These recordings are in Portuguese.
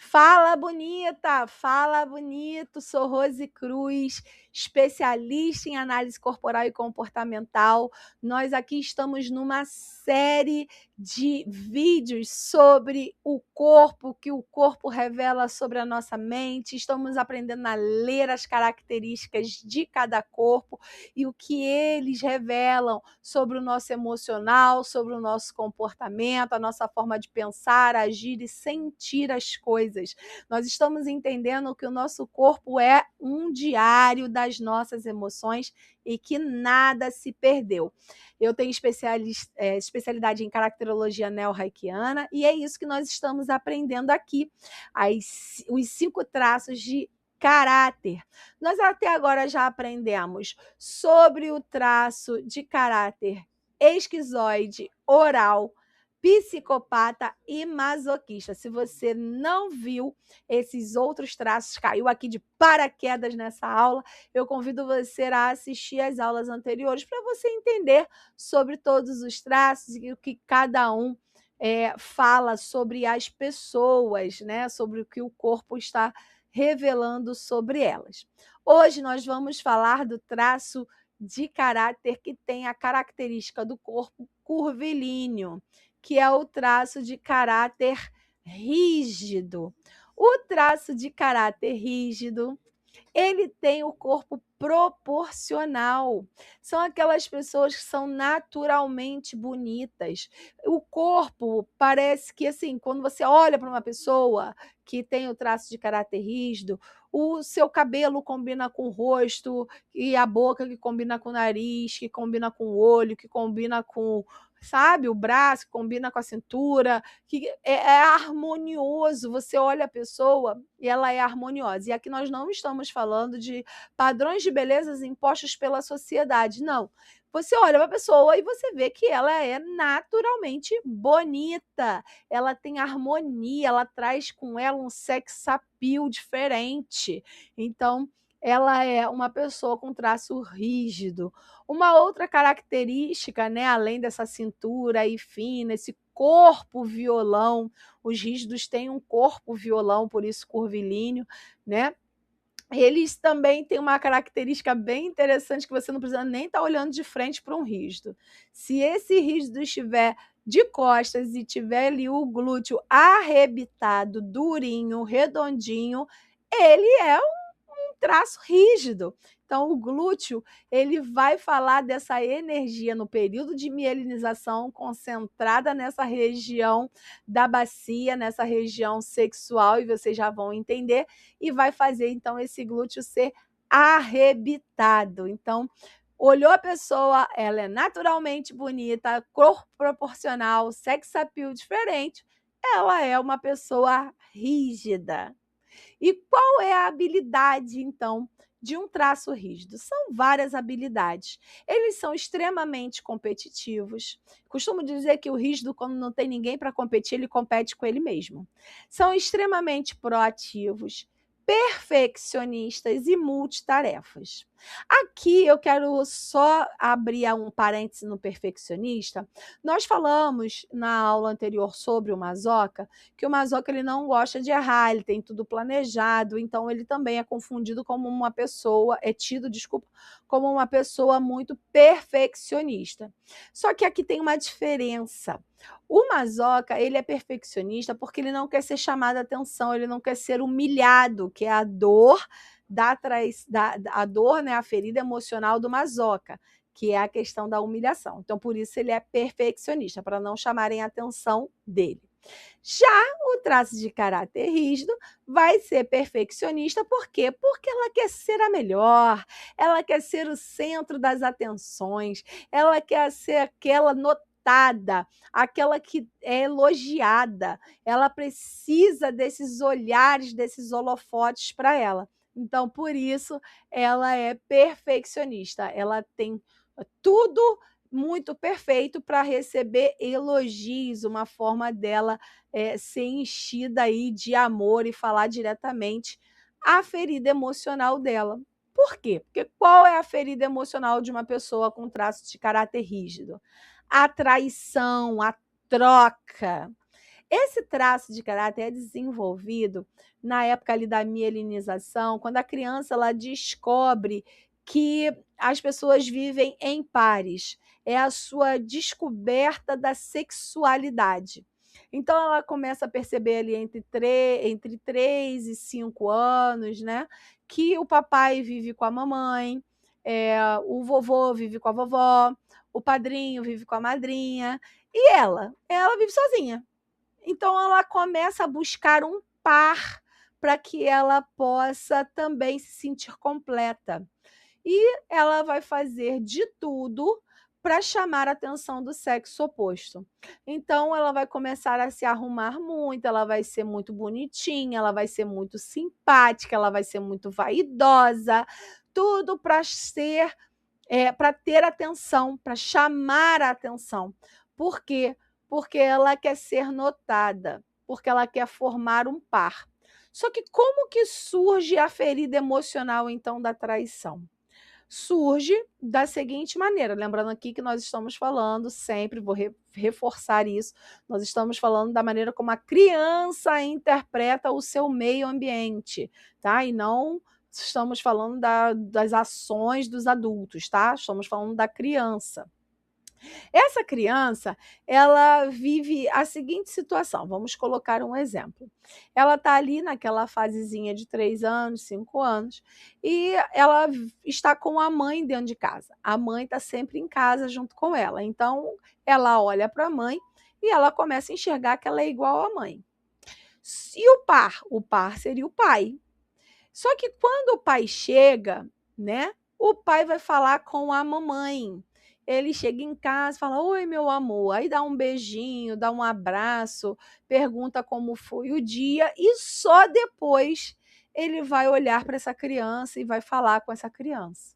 Fala bonita, fala bonito, sou Rose Cruz, especialista em análise corporal e comportamental. Nós aqui estamos numa série de vídeos sobre o corpo, que o corpo revela sobre a nossa mente. Estamos aprendendo a ler as características de cada corpo e o que eles revelam sobre o nosso emocional, sobre o nosso comportamento, a nossa forma de pensar, agir e sentir as coisas. Nós estamos entendendo que o nosso corpo é um diário das nossas emoções e que nada se perdeu. Eu tenho especialidade em caracterologia neo-reikiana e é isso que nós estamos aprendendo aqui. Os 5 traços de caráter. Nós até agora já aprendemos sobre o traço de caráter esquizoide, oral, psicopata e masoquista. Se você não viu esses outros traços, caiu aqui de paraquedas nessa aula, eu convido você a assistir as aulas anteriores para você entender sobre todos os traços e o que cada um fala sobre as pessoas, né? Sobre o que o corpo está revelando sobre elas. Hoje nós vamos falar do traço de caráter que tem a característica do corpo curvilíneo, que é o traço de caráter rígido. O traço de caráter rígido, ele tem o corpo proporcional. São aquelas pessoas que são naturalmente bonitas. O corpo parece que, assim, quando você olha para uma pessoa que tem o traço de caráter rígido, o seu cabelo combina com o rosto, e a boca que combina com o nariz, que combina com o olho, que combina com, sabe, o braço, que combina com a cintura, que é harmonioso. Você olha a pessoa e ela é harmoniosa. E aqui nós não estamos falando de padrões de beleza impostos pela sociedade, não. Você olha para a pessoa e você vê que ela é naturalmente bonita, ela tem harmonia, ela traz com ela um sex appeal diferente. Então, ela é uma pessoa com traço rígido. Uma outra característica, né, além dessa cintura aí fina, esse corpo violão, os rígidos têm um corpo violão, por isso curvilíneo, né? Eles também têm uma característica bem interessante, que você não precisa nem estar olhando de frente para um rígido. Se esse rígido estiver de costas e tiver ali o glúteo arrebitado, durinho, redondinho, ele é um traço rígido. Então, o glúteo, ele vai falar dessa energia no período de mielinização concentrada nessa região da bacia, nessa região sexual, e vocês já vão entender, e vai fazer, então, esse glúteo ser arrebitado. Então, olhou a pessoa, ela é naturalmente bonita, corpo proporcional, sex appeal diferente, ela é uma pessoa rígida. E qual é a habilidade, então, de um traço rígido? São várias habilidades. Eles são extremamente competitivos. Costumo dizer que o rígido, quando não tem ninguém para competir, ele compete com ele mesmo. São extremamente proativos, perfeccionistas e multitarefas. Aqui eu quero só abrir um parêntese no perfeccionista. Nós falamos na aula anterior sobre o Mazoca, que o Mazoca ele não gosta de errar, ele tem tudo planejado, então ele também é confundido como uma pessoa, desculpa, como uma pessoa muito perfeccionista. Só que aqui tem uma diferença. O Mazoca, ele é perfeccionista porque ele não quer ser chamado a atenção, ele não quer ser humilhado, que é a dor a dor, né, a ferida emocional do Mazoca, que é a questão da humilhação. Então, por isso ele é perfeccionista, para não chamarem a atenção dele. Já o traço de caráter rígido vai ser perfeccionista, por quê? Porque ela quer ser a melhor, ela quer ser o centro das atenções, ela quer ser aquela notada, aquela que é elogiada, ela precisa desses olhares, desses holofotes para ela. Então, por isso, ela é perfeccionista, ela tem tudo muito perfeito para receber elogios, uma forma dela ser enchida aí de amor e falar diretamente a ferida emocional dela. Por quê? Porque qual é a ferida emocional de uma pessoa com traço de caráter rígido? A traição, a troca. Esse traço de caráter é desenvolvido na época ali da mielinização, quando a criança ela descobre que as pessoas vivem em pares. É a sua descoberta da sexualidade. Então ela começa a perceber ali entre 3 e 5 anos, né, que o papai vive com a mamãe, o vovô vive com a vovó, o padrinho vive com a madrinha, e ela vive sozinha. Então ela começa a buscar um par para que ela possa também se sentir completa. E ela vai fazer de tudo para chamar a atenção do sexo oposto. Então ela vai começar a se arrumar muito, ela vai ser muito bonitinha, ela vai ser muito simpática, ela vai ser muito vaidosa, tudo para ter atenção, para chamar a atenção. Por quê? Porque ela quer ser notada, porque ela quer formar um par. Só que como que surge a ferida emocional, então, da traição? Surge da seguinte maneira, lembrando aqui que nós estamos falando sempre, vou reforçar isso, nós estamos falando da maneira como a criança interpreta o seu meio ambiente, tá? E não estamos falando das ações dos adultos, tá? Estamos falando da criança. Essa criança, ela vive a seguinte situação, vamos colocar um exemplo. Ela está ali naquela fasezinha de 3 anos, 5 anos, e ela está com a mãe dentro de casa. A mãe está sempre em casa junto com ela. Então, ela olha para a mãe e ela começa a enxergar que ela é igual à mãe. E o par? O par seria o pai. Só que quando o pai chega, né, o pai vai falar com a mamãe. Ele chega em casa, fala: "Oi, meu amor", aí dá um beijinho, dá um abraço, pergunta como foi o dia e só depois ele vai olhar para essa criança e vai falar com essa criança.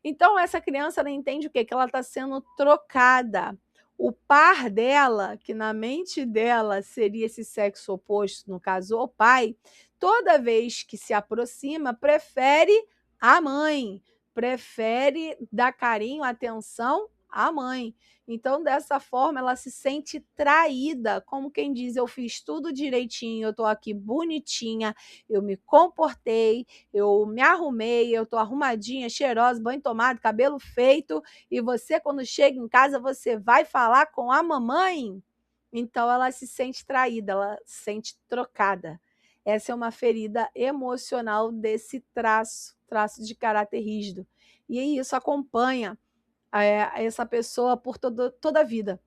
Então essa criança ela entende o quê? Que ela está sendo trocada. O par dela, que na mente dela seria esse sexo oposto, no caso o pai, toda vez que se aproxima, prefere a mãe, prefere dar carinho, atenção à mãe. Então, dessa forma, ela se sente traída, como quem diz: eu fiz tudo direitinho, eu estou aqui bonitinha, eu me comportei, eu me arrumei, eu estou arrumadinha, cheirosa, banho tomado, cabelo feito, e você, quando chega em casa, você vai falar com a mamãe? Então, ela se sente traída, ela se sente trocada. Essa é uma ferida emocional desse traço de caráter rígido. E isso acompanha essa pessoa por toda a vida.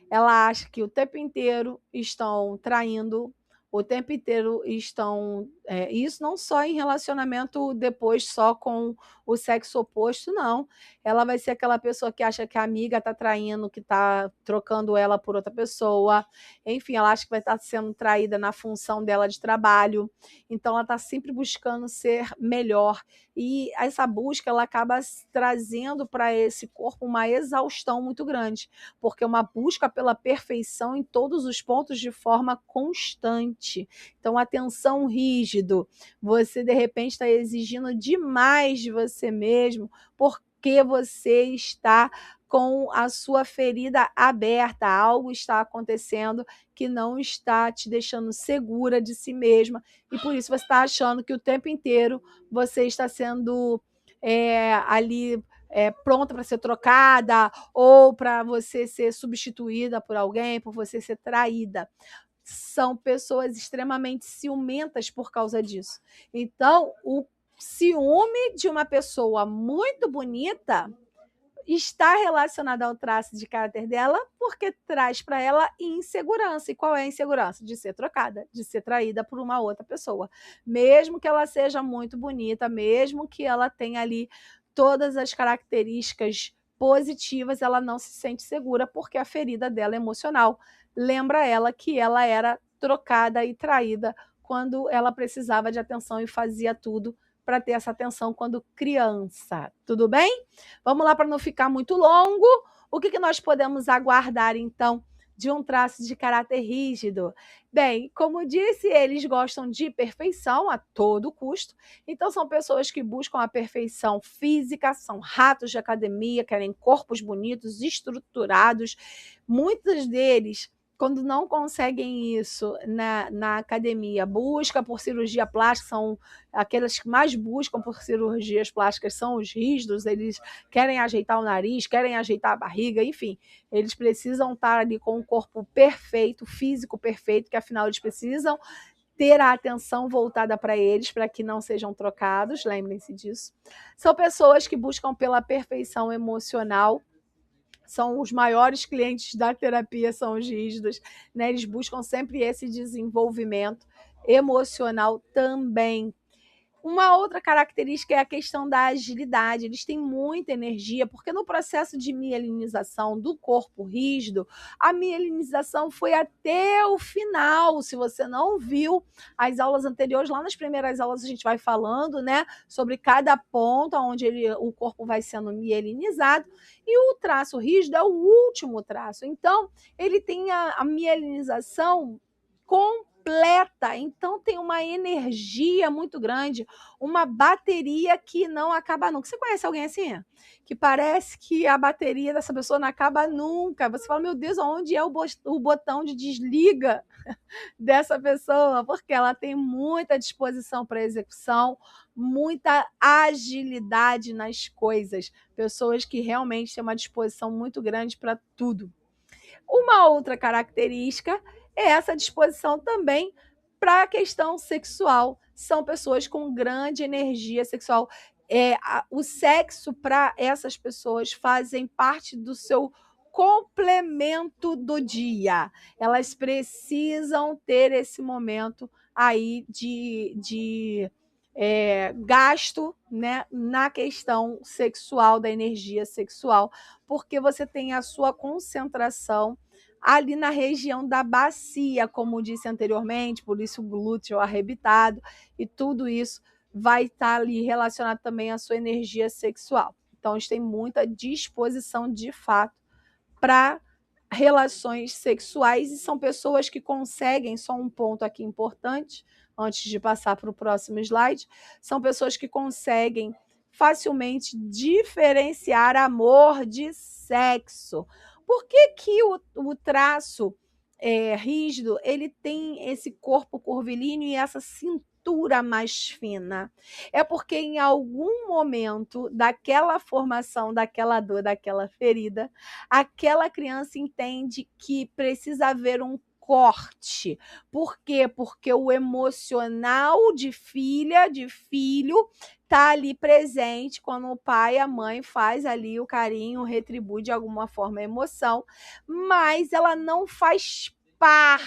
Ela acha que o tempo inteiro estão traindo, o tempo inteiro estão. Isso não só em relacionamento depois só com o sexo oposto, não. Ela vai ser aquela pessoa que acha que a amiga está traindo, que está trocando ela por outra pessoa. Enfim, ela acha que vai estar sendo traída na função dela de trabalho. Então, ela está sempre buscando ser melhor. E essa busca ela acaba trazendo para esse corpo uma exaustão muito grande, porque é uma busca pela perfeição em todos os pontos de forma constante. Então, atenção rígido, você de repente está exigindo demais de você mesmo, porque você está com a sua ferida aberta, algo está acontecendo que não está te deixando segura de si mesma, e por isso você está achando que o tempo inteiro você está sendo ali pronta para ser trocada ou para você ser substituída por alguém, por você ser traída. São pessoas extremamente ciumentas por causa disso. Então, o ciúme de uma pessoa muito bonita está relacionada ao traço de caráter dela, porque traz para ela insegurança. E qual é a insegurança? De ser trocada, de ser traída por uma outra pessoa. Mesmo que ela seja muito bonita, mesmo que ela tenha ali todas as características positivas, ela não se sente segura porque a ferida dela é emocional lembra ela que ela era trocada e traída quando ela precisava de atenção e fazia tudo para ter essa atenção quando criança. Tudo bem? Vamos lá para não ficar muito longo. O que nós podemos aguardar, então, de um traço de caráter rígido? Bem, como disse, eles gostam de perfeição a todo custo. Então, são pessoas que buscam a perfeição física, são ratos de academia, querem corpos bonitos, estruturados. Muitos deles quando não conseguem isso na academia, busca por cirurgia plástica, são aqueles que mais buscam por cirurgias plásticas, são os rígidos, eles querem ajeitar o nariz, querem ajeitar a barriga, enfim, eles precisam estar ali com o corpo perfeito, físico perfeito, que afinal eles precisam ter a atenção voltada para eles, para que não sejam trocados, lembrem-se disso. São pessoas que buscam pela perfeição emocional, são os maiores clientes da terapia, são os rígidos, né? Eles buscam sempre esse desenvolvimento emocional também. Uma outra característica é a questão da agilidade. Eles têm muita energia, porque no processo de mielinização do corpo rígido, a mielinização foi até o final. Se você não viu as aulas anteriores, lá nas primeiras aulas a gente vai falando, né, sobre cada ponto onde o corpo vai sendo mielinizado, e o traço rígido é o último traço. Então, ele tem a mielinização completa, então tem uma energia muito grande, uma bateria que não acaba nunca. Você conhece alguém assim? Que parece que a bateria dessa pessoa não acaba nunca. Você fala, meu Deus, onde é o botão de desliga dessa pessoa? Porque ela tem muita disposição para execução, muita agilidade nas coisas. Pessoas que realmente têm uma disposição muito grande para tudo. Uma outra característica é essa disposição também para a questão sexual. São pessoas com grande energia sexual. O sexo para essas pessoas fazem parte do seu complemento do dia. Elas precisam ter esse momento aí de gasto, né, na questão sexual, da energia sexual, porque você tem a sua concentração ali na região da bacia, como disse anteriormente, por isso o glúteo arrebitado, e tudo isso vai estar ali relacionado também à sua energia sexual. Então, eles têm muita disposição, de fato, para relações sexuais, e são pessoas que conseguem, só um ponto aqui importante, antes de passar para o próximo slide, são pessoas que conseguem facilmente diferenciar amor de sexo. Por que o traço rígido ele tem esse corpo curvilíneo e essa cintura mais fina? É porque em algum momento daquela formação, daquela dor, daquela ferida, aquela criança entende que precisa haver um corte. Por quê? Porque o emocional de filha, de filho, está ali presente quando o pai e a mãe faz ali o carinho, retribui de alguma forma a emoção, mas ela não faz par,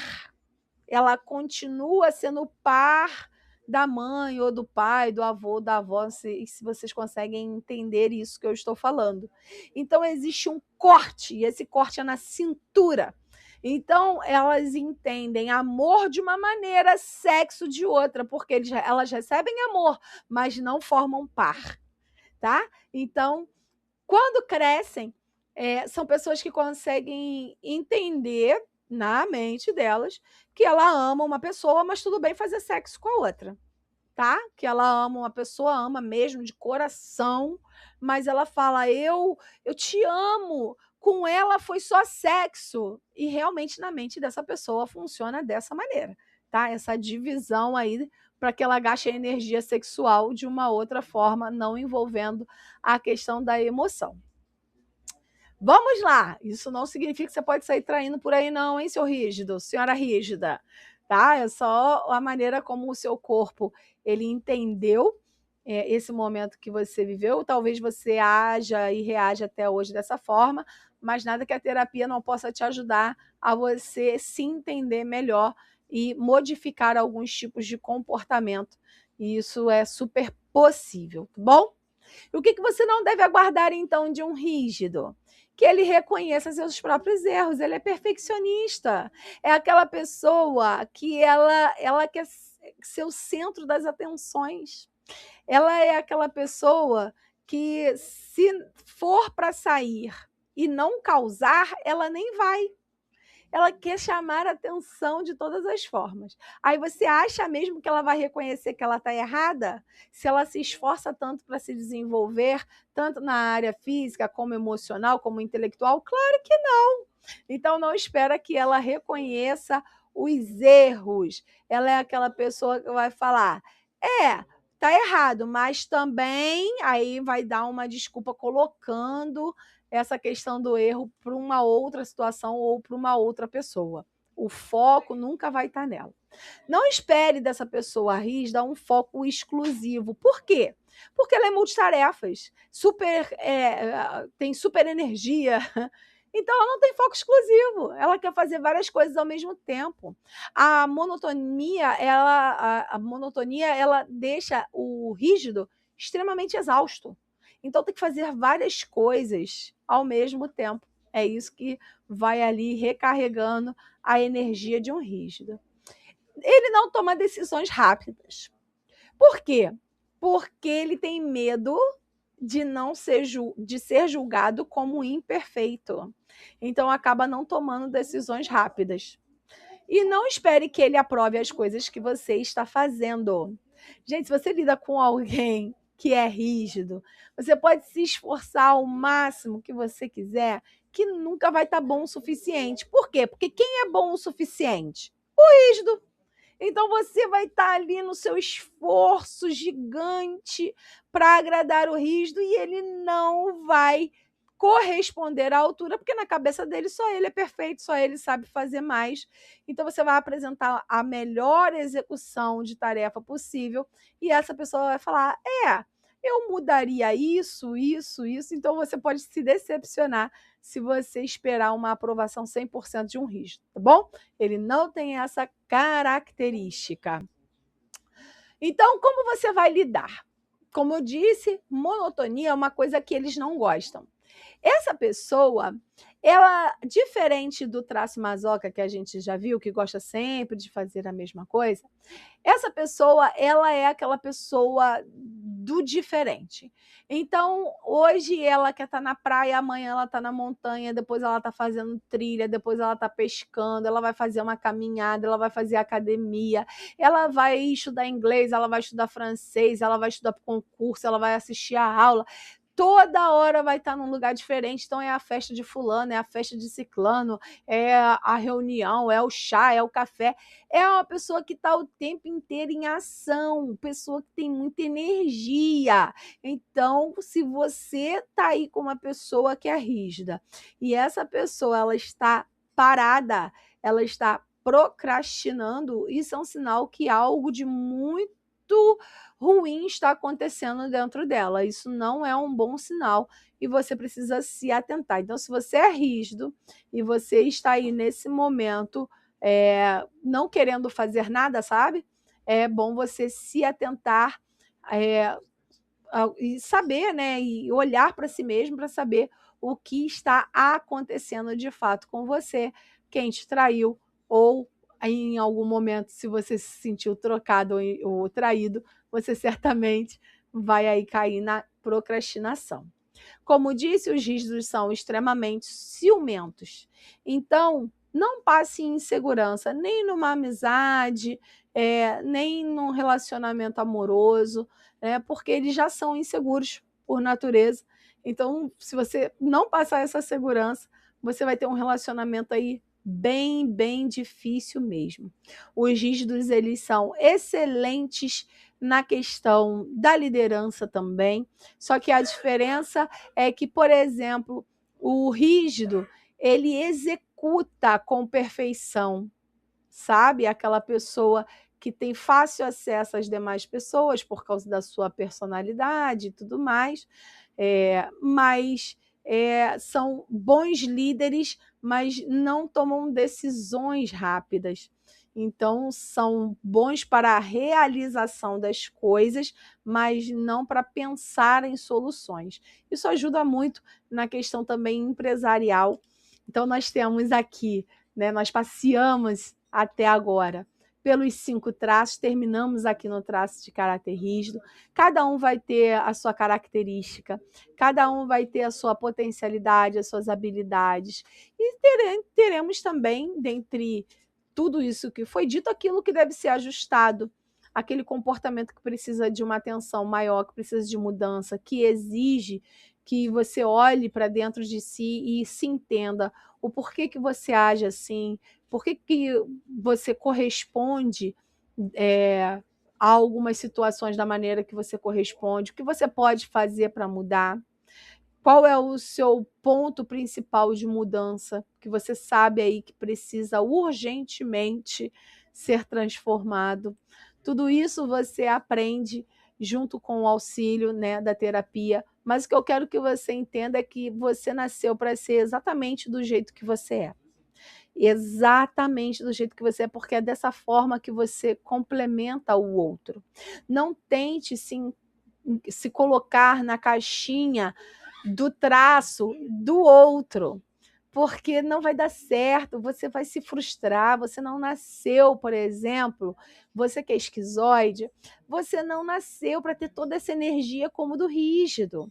ela continua sendo par da mãe ou do pai, do avô, da avó, se vocês conseguem entender isso que eu estou falando. Então, existe um corte, e esse corte é na cintura. Então, elas entendem amor de uma maneira, sexo de outra, porque elas recebem amor, mas não formam par, tá? Então, quando crescem, são pessoas que conseguem entender na mente delas que ela ama uma pessoa, mas tudo bem fazer sexo com a outra, tá? Que ela ama uma pessoa, ama mesmo de coração, mas ela fala, eu te amo, com ela foi só sexo. E realmente na mente dessa pessoa funciona dessa maneira, tá? Essa divisão aí para que ela gaste a energia sexual de uma outra forma, não envolvendo a questão da emoção. Vamos lá, isso não significa que você pode sair traindo por aí não, hein, seu rígido, senhora rígida, tá? É só a maneira como o seu corpo, ele entendeu esse momento que você viveu, talvez você haja e reaja até hoje dessa forma, mas nada que a terapia não possa te ajudar a você se entender melhor e modificar alguns tipos de comportamento, e isso é super possível, tá bom? E o que você não deve aguardar, então, de um rígido? Que ele reconheça seus próprios erros, ele é perfeccionista. É aquela pessoa que ela quer ser o centro das atenções. Ela é aquela pessoa que, se for para sair e não causar, ela nem vai. Ela quer chamar a atenção de todas as formas. Aí você acha mesmo que ela vai reconhecer que ela está errada? Se ela se esforça tanto para se desenvolver, tanto na área física, como emocional, como intelectual? Claro que não. Então, não espera que ela reconheça os erros. Ela é aquela pessoa que vai falar: tá errado, mas também aí vai dar uma desculpa colocando essa questão do erro para uma outra situação ou para uma outra pessoa. O foco nunca vai estar nela. Não espere dessa pessoa rígida um foco exclusivo. Por quê? Porque ela é multitarefas, tem super energia. Então, ela não tem foco exclusivo. Ela quer fazer várias coisas ao mesmo tempo. A monotonia, ela deixa o rígido extremamente exausto. Então, tem que fazer várias coisas ao mesmo tempo. É isso que vai ali recarregando a energia de um rígido. Ele não toma decisões rápidas. Por quê? Porque ele tem medo de não ser, de ser julgado como imperfeito. Então acaba não tomando decisões rápidas. E não espere que ele aprove as coisas que você está fazendo. Gente, se você lida com alguém que é rígido, você pode se esforçar ao máximo que você quiser, que nunca vai estar bom o suficiente. Por quê? Porque quem é bom o suficiente? O rígido. Então você vai estar ali no seu esforço gigante para agradar o rígido e ele não vai corresponder à altura, porque na cabeça dele só ele é perfeito, só ele sabe fazer mais. Então você vai apresentar a melhor execução de tarefa possível e essa pessoa vai falar: eu mudaria isso, isso, isso. Então você pode se decepcionar se você esperar uma aprovação 100% de um rígido, tá bom? Ele não tem essa característica. Então, como você vai lidar? Como eu disse, monotonia é uma coisa que eles não gostam. Essa pessoa, ela, diferente do traço masoca que a gente já viu, que gosta sempre de fazer a mesma coisa, essa pessoa, ela é aquela pessoa do diferente. Então, hoje ela quer estar na praia, amanhã ela está na montanha, depois ela está fazendo trilha, depois ela está pescando, ela vai fazer uma caminhada, ela vai fazer academia, ela vai estudar inglês, ela vai estudar francês, ela vai estudar para concurso, ela vai assistir a aula. Toda hora vai estar num lugar diferente, então é a festa de fulano, é a festa de ciclano, é a reunião, é o chá, é o café. É uma pessoa que está o tempo inteiro em ação, pessoa que tem muita energia. Então, se você está aí com uma pessoa que é rígida e essa pessoa ela está parada, ela está procrastinando, isso é um sinal que algo de muito ruim está acontecendo dentro dela. Isso não é um bom sinal e você precisa se atentar. Então, se você é rígido e você está aí nesse momento não querendo fazer nada, sabe? É bom você se atentar e saber, né? E olhar para si mesmo para saber o que está acontecendo de fato com você, quem te traiu, ou em algum momento, se você se sentiu trocado ou traído, você certamente vai aí cair na procrastinação. Como disse, os rígidos são extremamente ciumentos. Então, não passe insegurança, nem numa amizade, nem num relacionamento amoroso, né? Porque eles já são inseguros por natureza. Então, se você não passar essa segurança, você vai ter um relacionamento aí bem, bem difícil mesmo. Os rígidos, eles são excelentes na questão da liderança também, só que a diferença é que, por exemplo, o rígido, ele executa com perfeição, sabe? Aquela pessoa que tem fácil acesso às demais pessoas por causa da sua personalidade e tudo mais, mas são bons líderes, mas não tomam decisões rápidas. Então, são bons para a realização das coisas, mas não para pensar em soluções. Isso ajuda muito na questão também empresarial. Então, nós temos aqui, né, nós passeamos até agora pelos 5 traços, terminamos aqui no traço de caráter rígido. Cada um vai ter a sua característica, cada um vai ter a sua potencialidade, as suas habilidades. E teremos também, dentre tudo isso que foi dito, aquilo que deve ser ajustado, aquele comportamento que precisa de uma atenção maior, que precisa de mudança, que exige que você olhe para dentro de si e se entenda o porquê que você age assim, por que você corresponde a algumas situações da maneira que você corresponde, o que você pode fazer para mudar, qual é o seu ponto principal de mudança, que você sabe aí que precisa urgentemente ser transformado. Tudo isso você aprende junto com o auxílio, né, da terapia, mas o que eu quero que você entenda é que você nasceu para ser exatamente do jeito que você é. Exatamente do jeito que você é, porque é dessa forma que você complementa o outro. Não tente se colocar na caixinha do traço do outro, porque não vai dar certo, você vai se frustrar, você não nasceu, por exemplo, você que é esquizoide, você não nasceu para ter toda essa energia como do rígido,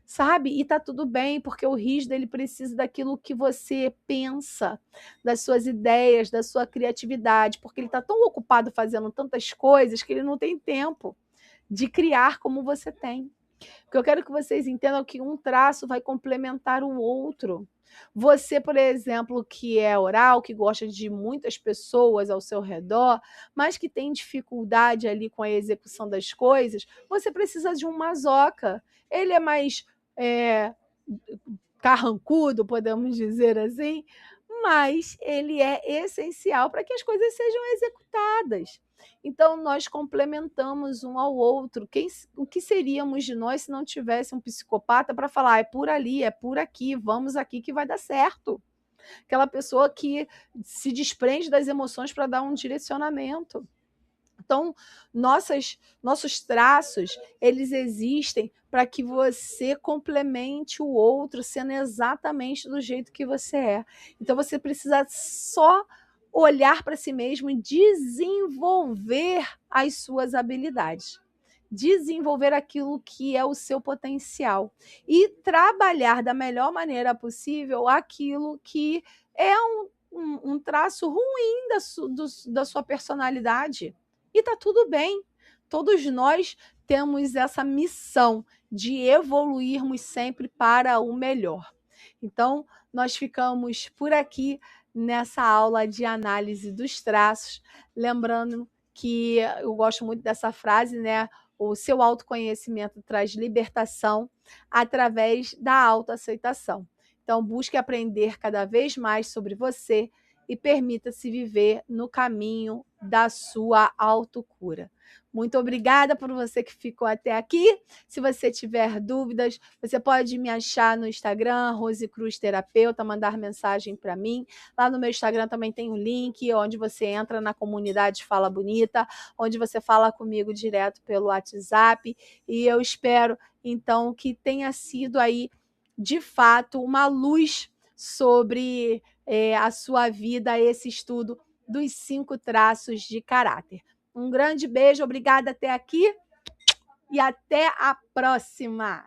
sabe? E tá tudo bem, porque o rígido ele precisa daquilo que você pensa, das suas ideias, da sua criatividade, porque ele está tão ocupado fazendo tantas coisas que ele não tem tempo de criar como você tem. O que eu quero que vocês entendam é que um traço vai complementar o outro. Você, por exemplo, que é oral, que gosta de muitas pessoas ao seu redor, mas que tem dificuldade ali com a execução das coisas, você precisa de um mazoca. Ele é mais é, carrancudo, podemos dizer assim, mas ele é essencial para que as coisas sejam executadas. Então, nós complementamos um ao outro. O que seríamos de nós se não tivesse um psicopata para falar, é por ali, é por aqui, vamos aqui que vai dar certo? Aquela pessoa que se desprende das emoções para dar um direcionamento. Então, nossos traços, eles existem para que você complemente o outro, sendo exatamente do jeito que você é. Então, você precisa só olhar para si mesmo e desenvolver as suas habilidades. Desenvolver aquilo que é o seu potencial. E trabalhar da melhor maneira possível aquilo que é um traço ruim da sua personalidade. E está tudo bem. Todos nós temos essa missão de evoluirmos sempre para o melhor. Então, nós ficamos por aqui nessa aula de análise dos traços. Lembrando que eu gosto muito dessa frase, né? O seu autoconhecimento traz libertação através da autoaceitação. Então, busque aprender cada vez mais sobre você e permita-se viver no caminho da sua autocura. Muito obrigada por você que ficou até aqui. Se você tiver dúvidas, você pode me achar no Instagram, Rose Cruz Terapeuta, mandar mensagem para mim. Lá no meu Instagram também tem um link onde você entra na comunidade Fala Bonita, onde você fala comigo direto pelo WhatsApp. E eu espero, então, que tenha sido aí, de fato, uma luz sobre a sua vida, esse estudo dos 5 traços de caráter. Um grande beijo, obrigada até aqui e até a próxima!